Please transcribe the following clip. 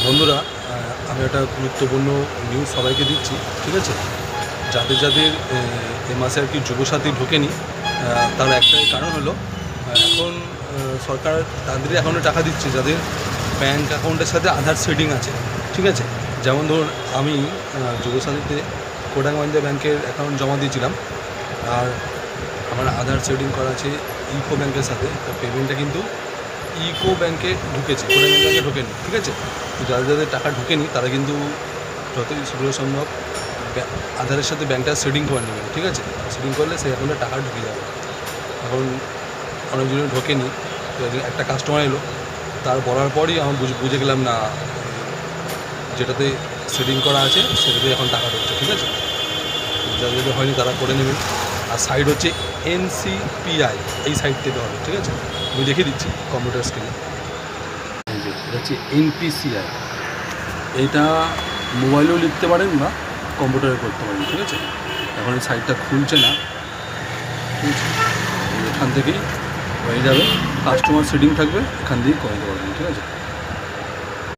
বন্ধুরা, আমি একটা গুরুত্বপূর্ণ নিউজ সবাইকে দিচ্ছি, ঠিক আছে? যাদের যাদের এ মাসে আর কি যুবসাথী ঢোকেনি, তার একটাই কারণ হলো এখন সরকার তাদেরই অ্যাকাউন্টে টাকা দিচ্ছে যাদের ব্যাঙ্ক অ্যাকাউন্টের সাথে আধার সেটিং আছে, ঠিক আছে? যেমন ধরুন আমি যুবসাথীতে কোটাক মাহিন্দ্রা ব্যাংকের অ্যাকাউন্ট জমা দিয়েছিলাম, আর আমার আধার সেটিং করা আছে ইউকো ব্যাংকের সাথে। তো পেমেন্টটা কিন্তু ইউকো ব্যাংকে ঢুকেছে, কোটাক ব্যাংকে ঢোকেনি, ঠিক আছে? তো যাদের যাদের টাকা ঢোকেনি তারা কিন্তু যতই শীঘ্র সম্ভব আধারের সাথে ব্যাংকটা সেটিং করে নেবেন, ঠিক আছে? সেটিং করলে সেই অ্যাকাউন্টে টাকা ঢুকে যাবে। এখন অনেকজনের ঢোকেনি, তো একটা কাস্টমার এলো, তার বলার পরই আমি বুঝে গেলাম না যেটাতে সেটিং করা আছে সেটাতে এখন টাকা ঢুকছে, ঠিক আছে? যাদের যাদের হয়নি তারা করে নেবেন। আর সাইট হচ্ছে NCPI, এই সাইট থেকে হবে, ঠিক আছে? আমি দেখিয়ে দিচ্ছি কম্পিউটার স্ক্রিনে। এই যে এটা হচ্ছে NPCI, এইটা মোবাইলেও লিখতে পারেন বা কম্পিউটারে করতে পারেন, ঠিক আছে? এখন এই সাইটটা খুলছে না, ঠিক আছে? এখান থেকেই হয়ে যাবে, কাস্টমার সেটিং থাকবে, এখান দিয়েই করে দিতে পারবেন, ঠিক আছে?